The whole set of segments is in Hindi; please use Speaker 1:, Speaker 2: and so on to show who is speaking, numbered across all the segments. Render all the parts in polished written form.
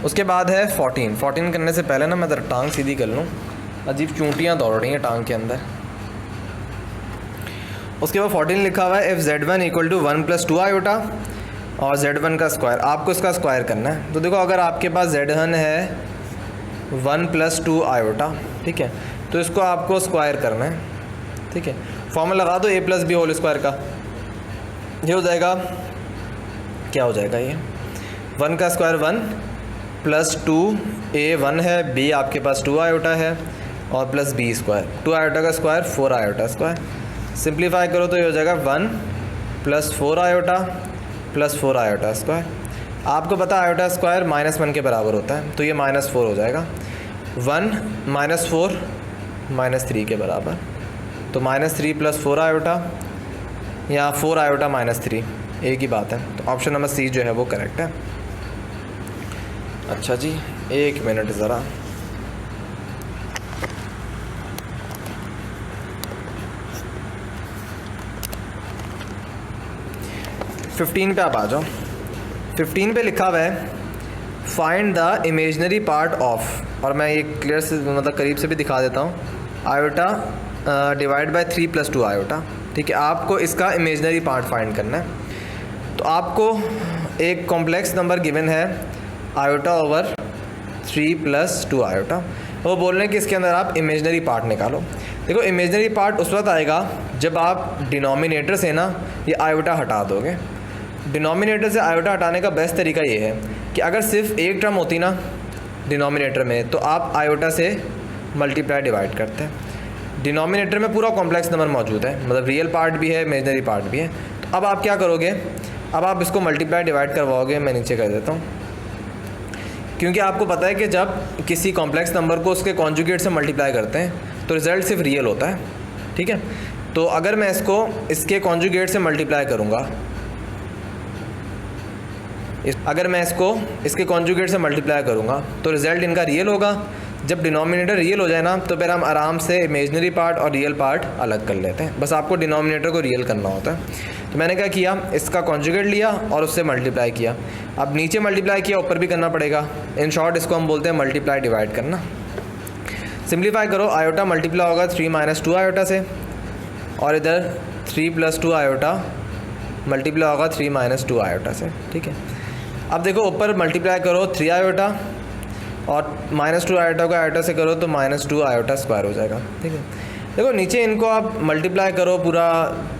Speaker 1: उसके बाद है 14 करने से पहले ना मैं ज़रा टांग सीधी कर लूँ, अजीब चूंटियाँ दौड़ रही हैं टांग के अंदर। उसके बाद 14 लिखा हुआ है if Z1 equal to 1 + 2 iota और Z1 का स्क्वायर, आपको इसका स्क्वायर करना है। तो देखो अगर आपके पास Z1 है 1 + 2 आयोटा, ठीक है, तो इसको आपको स्क्वायर करना है, ठीक है। फॉर्मूला लगा दो a + b होल स्क्वायर का, ये हो जाएगा, क्या हो जाएगा ये 1 का स्क्वायर 1 + 2 a 1 है, b आपके पास 2 आयोटा है और प्लस b स्क्वायर, 2 आयोटा का स्क्वायर 4 आयोटा स्क्वायर। सिंप्लीफाई करो तो ये हो जाएगा 1 + 4 आयोटा + 4 आयोटा स्क्वायर। आपको पता है आयोटा स्क्वायर -1 के बराबर होता है, तो ये -4 हो जाएगा। 1 - 4 -3 के बराबर, तो -3 + 4 आयोटा या 4 आयोटा -3 एक ही बात है। तो ऑप्शन नंबर सी जो है वो करेक्ट है। अच्छा जी, 1 मिनट ज़रा, फिफ्टीन पे आप आ जाओ। 15 पे लिखा हुआ है find the imaginary part of, और मैं ये क्लियर से मतलब करीब से भी दिखा देता हूँ, आयोटा डिवाइड बाय 3 + 2 आयोटा, ठीक है। आपको इसका इमेजनरी पार्ट फाइंड करना है। तो आपको एक कॉम्प्लेक्स नंबर गिवन है आयोटा ओवर 3 + 2 आयोटा, वो बोल रहे हैं कि इसके अंदर आप इमेजनरी पार्ट निकालो। देखो इमेजनरी पार्ट उस वक्त आएगा जब आप डिनोमिनेटर से ना ये आयोटा हटा दोगे। डिनोमिनेटर से आयोटा हटाने का बेस्ट तरीका ये है कि अगर सिर्फ एक टर्म होती ना डिनोमिनेटर में, तो आप आयोटा से मल्टीप्लाई डिवाइड करते हैं। डिनोमिनेटर में पूरा कॉम्प्लेक्स नंबर मौजूद है, मतलब रियल पार्ट भी है, इमेजनरी पार्ट भी है। तो अब आप क्या करोगे, अब आप इसको मल्टीप्लाई डिवाइड करवाओगे। मैं नीचे कर देता हूँ, क्योंकि आपको पता है कि जब किसी कॉम्प्लेक्स नंबर को उसके कॉन्जुगेट से मल्टीप्लाई करते हैं तो रिज़ल्ट सिर्फ रियल होता है, ठीक है। तो अगर मैं इसको इसके कॉन्जुगेट से मल्टीप्लाई करूँगा, अगर मैं इसको इसके कॉन्जुगेट से मल्टीप्लाई करूँगा तो रिज़ल्ट इनका रियल होगा। जब डिनोमिनेटर रियल हो जाए ना, तो फिर हम आराम से इमेजनरी पार्ट और रियल पार्ट अलग कर लेते हैं। बस आपको डिनोमिनेटर को रियल करना होता है। तो मैंने क्या किया, इसका कॉन्जुगेट लिया और उससे मल्टीप्लाई किया। अब नीचे मल्टीप्लाई किया, ऊपर भी करना पड़ेगा। इन शॉर्ट इसको हम बोलते हैं मल्टीप्लाई डिवाइड करना। सिंप्लीफाई करो, आयोटा मल्टीप्लाई होगा 3 - 2 आयोटा से, और इधर 3 + 2 आयोटा मल्टीप्लाई होगा 3 - 2 आयोटा से, ठीक है। अब देखो ऊपर मल्टीप्लाई करो 3 आयोटा और -2 आयोटा को आयोटा से करो तो -2 आयोटा स्क्वायर हो जाएगा, ठीक है। देखो नीचे इनको आप मल्टीप्लाई करो, पूरा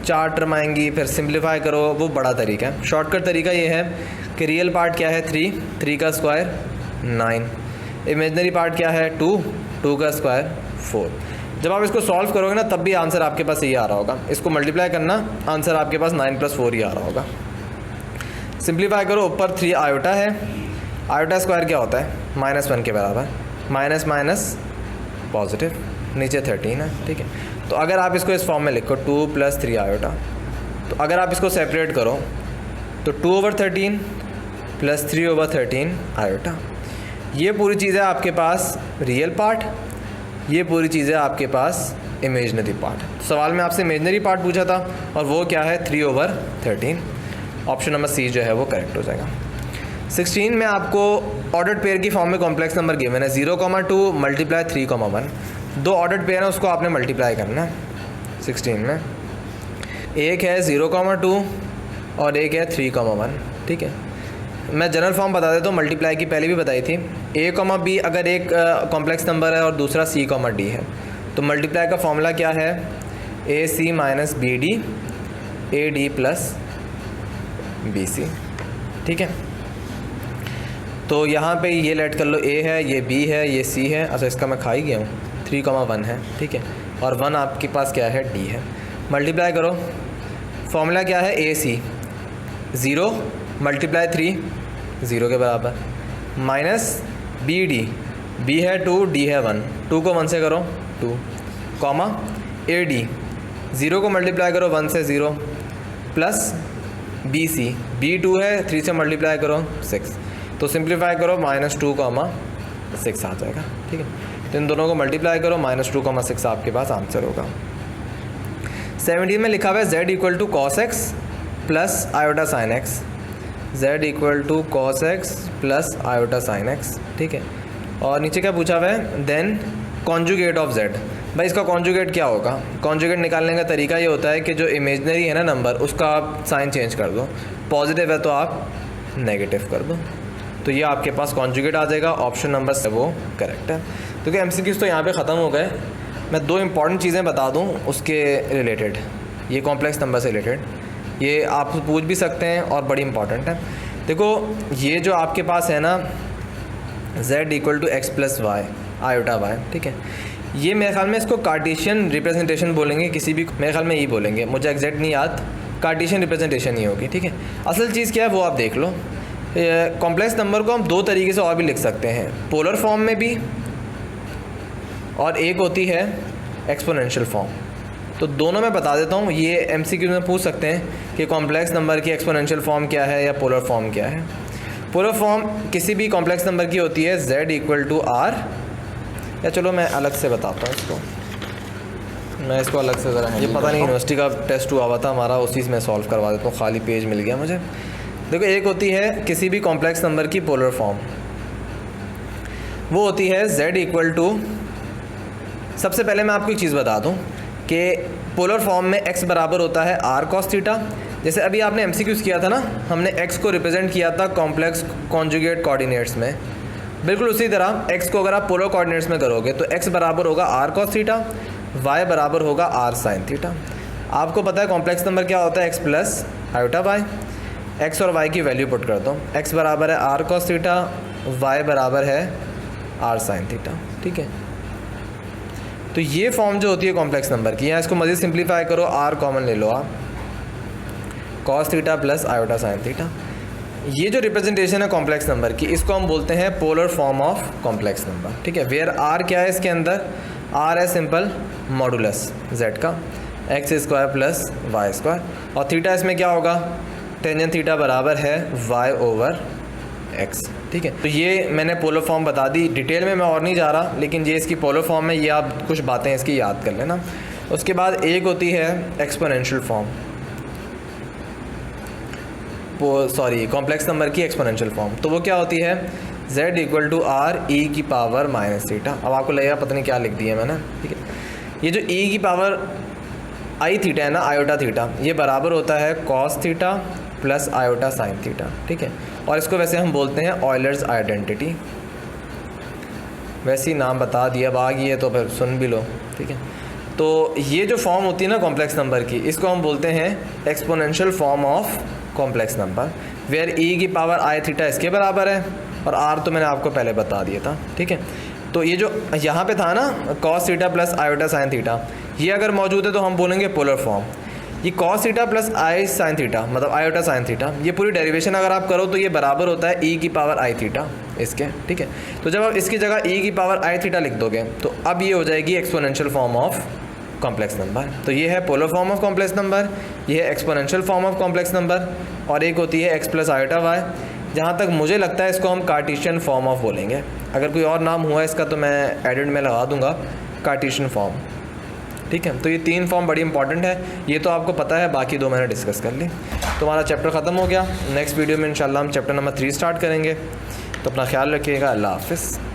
Speaker 1: 4 टर्म आएंगी, फिर सिंप्लीफाई करो, वो बड़ा तरीका है। शॉर्टकट तरीका ये है कि रियल पार्ट क्या है 3 का स्क्वायर 9, इमेजनरी पार्ट क्या है 2 का स्क्वायर 4। जब आप इसको सॉल्व करोगे ना, तब भी आंसर आपके पास यही आ रहा होगा। इसको मल्टीप्लाई करना, आंसर आपके पास 9 + 4 ही आ रहा होगा। सिंप्लीफाई करो, ऊपर 3 आयोटा है, आयोटा स्क्वायर क्या होता है -1 के बराबर, माइनस माइनस पॉजिटिव, नीचे 13 है, ठीक है। तो अगर आप इसको इस फॉर्म में लिखो 2 + 3 आयोटा, तो अगर आप इसको सेपरेट करो तो 2/13 + 3/13 आयोटा। ये पूरी चीज़ें आपके पास रियल पार्ट, ये पूरी चीज़ें आपके पास इमेजनरी पार्ट। सवाल में आपसे इमेजनरी पार्ट पूछा था और वो क्या है 3/13। ऑप्शन नंबर सी जो है वो करेक्ट हो जाएगा। 16 में आपको ऑर्डर्ड पेयर की फॉर्म में कॉम्प्लेक्स नंबर गिवन है 0,2 × 3,1। 2 ऑर्डर्ड पेयर है, उसको आपने मल्टीप्लाई करना है। 16 में एक है 0,2 और एक है 3,1, ठीक है। मैं जनरल फॉर्म बता देता हूँ, मल्टीप्लाई की पहले भी बताई थी। a, b अगर एक कॉम्प्लेक्स नंबर है और दूसरा c, d है, तो मल्टीप्लाई का फॉर्मूला क्या है ac - bd ad + bc, ठीक है। तो यहाँ पे ये लेट कर लो, a है, ये b है, ये c है। अच्छा इसका मैं खा ही गया हूँ, 3,1 है, ठीक है, और 1 आपके पास क्या है d है। मल्टीप्लाई करो, फॉर्मूला क्या है ac 0 × 3 0 के बराबर, माइनस bd, b है 2, d है 1, 2 को 1 से करो 2, कॉमा ad 0 को मल्टीप्लाई करो 1 से 0, प्लस bc, b 2 है, 3 से मल्टीप्लाई करो 6, तो सिंप्लीफाई करो -2,6 आ जाएगा, ठीक है। तो इन दोनों को मल्टीप्लाई करो, -2,6 आपके पास आंसर होगा। 17 में लिखा हुआ है z = cos x + iota sin x। z equal to cos x plus iota sine x, ठीक है। और नीचे क्या पूछा हुआ है, देन कॉन्जुगेट ऑफ z। भाई इसका कॉन्जुगेट क्या होगा, कॉन्जुगेट निकालने का तरीका ये होता है कि जो इमेजनरी है ना नंबर, उसका आप साइन चेंज कर दो, पॉजिटिव है तो आप नेगेटिव कर दो, तो ये आपके पास कॉन्जुगेट आ जाएगा। ऑप्शन नंबर से वो करेक्ट है। क्योंकि MCQs तो यहाँ पे ख़त्म हो गए। मैं 2 इंपॉर्टेंट चीज़ें बता दूँ उसके रिलेटेड, ये कॉम्प्लेक्स नंबर से रिलेटेड, ये आप पूछ भी सकते हैं और बड़ी इंपॉर्टेंट है। देखो ये जो आपके पास है ना z equal to x plus y iota y, ठीक है, ये मेरे ख्याल में इसको कार्टेशियन रिप्रेजेंटेशन बोलेंगे, किसी भी मेरे ख्याल में यही बोलेंगे, मुझे एग्जैक्ट नहीं याद, कार्टेशियन रिप्रेजेंटेशन ही होगी, ठीक है। असल चीज़ क्या है वो आप देख लो। कॉम्प्लेक्स नंबर को हम 2 तरीके से और भी लिख सकते हैं, पोलर फॉर्म में भी, और एक होती है एक्सपोनेंशियल फॉर्म। तो दोनों मैं बता देता हूँ, ये MCQ में पूछ सकते हैं कि कॉम्प्लेक्स नंबर की एक्सपोनेंशियल फॉर्म क्या है या पोलर फॉर्म क्या है। पोलर फॉर्म किसी भी कॉम्प्लेक्स नंबर की होती है z इक्वल टू r, या चलो मैं अलग से बताता हूँ इसको, मैं इसको अलग से ज़रा, ये पता नहीं यूनिवर्सिटी का टेस्ट हुआ था हमारा, उसी से मैं सॉल्व करवा देता हूँ, खाली पेज मिल गया मुझे। देखो एक होती है किसी भी कॉम्प्लेक्स नंबर की पोलर फॉर्म, वो होती है z इक्वल टू, सबसे पहले मैं आपको एक चीज़ बता दूँ कि पोलर फॉर्म में x बराबर होता है r cos थीटा। जैसे अभी आपने MCQs किया था ना, हमने x को रिप्रेजेंट किया था कॉम्प्लेक्स कॉन्जुगेट कोऑर्डिनेट्स में, बिल्कुल उसी तरह x को अगर आप पोलर कोऑर्डिनेट्स में करोगे तो x बराबर होगा r cos थीटा, y बराबर होगा r sin थीटा। आपको पता है कॉम्प्लेक्स नंबर क्या होता है, x plus iota y। x और y की वैल्यू पुट कर दो, x बराबर है r cos थीटा, y बराबर है r sin थीटा, ठीक है। तो ये फॉर्म जो होती है कॉम्प्लेक्स नंबर की, यहाँ इसको मज़ीद सिंप्लीफाई करो, r कॉमन ले लो आप, cos theta plus iota sine theta. ये जो रिप्रेजेंटेशन है कॉम्प्लेक्स नंबर की, इसको हम बोलते हैं polar form of complex number, ठीक है। वेयर r क्या है इसके अंदर, r है सिंपल मॉडुलस z का, x square plus y square, और थीटा इसमें क्या होगा, टेंजेंट थीटा बराबर है y ओवर x, ठीक है। तो ये मैंने पोलर फॉर्म बता दी, डिटेल में मैं और नहीं जा रहा, लेकिन ये इसकी पोलर फॉर्म है, ये आप कुछ बातें इसकी याद कर लेना। उसके बाद एक होती है exponential form, sorry complex number की एक्सपोनेंशियल फॉर्म, तो वो क्या होती है, z equal to r e की पावर माइनस थीटा। अब आपको लगेगा पता नहीं क्या लिख दिया मैंने, ठीक है। ये जो e की पावर आई थीटा है ना, आयोटा थीटा, ये बराबर होता है cos theta plus iota sine theta, ठीक है। और इसको वैसे हम बोलते हैं ऑयलर्स आइडेंटिटी, वैसे ही नाम बता दिया, अब आ गई है तो फिर सुन भी लो, ठीक है। तो ये जो फॉर्म होती है ना कॉम्प्लेक्स नंबर की, इसको हम बोलते हैं exponential form of complex number, where e की पावर आई थीटा इसके बराबर है, और r तो मैंने आपको पहले बता दिया था, ठीक है। तो ये जो यहाँ पे था ना cos theta plus iota sine theta, ये अगर मौजूद है तो हम बोलेंगे पोलर फॉर्म। ये cos थीटा प्लस आई साइन थीटा मतलब आयोटा साइन थीटा, ये पूरी डेरिवेशन अगर आप करो तो ये बराबर होता है e की पावर आई थीटा इसके, ठीक है। तो जब आप इसकी जगह e की पावर आई थीटा लिख दोगे तो अब ये हो जाएगी exponential form of complex number. तो ये है polar form of complex number, ये है exponential form of complex number, और एक होती है x प्लस आयोटा वाई। जहाँ तक मुझे लगता है इसको हम कार्टेशियन फॉर्म ऑफ बोलेंगे, अगर कोई और नाम हुआ इसका तो मैं एडिट में लगा दूंगा कार्टेशियन फॉर्म, ठीक है। तो ये 3 फॉर्म बड़ी इंपॉर्टेंट है, ये तो आपको पता है, बाकी 2 मैंने डिस्कस कर ली। तो हमारा चैप्टर ख़त्म हो गया। नेक्स्ट वीडियो में इंशाल्लाह हम चैप्टर नंबर 3 स्टार्ट करेंगे। तो अपना ख्याल रखिएगा, अल्लाह हाफ़िज़।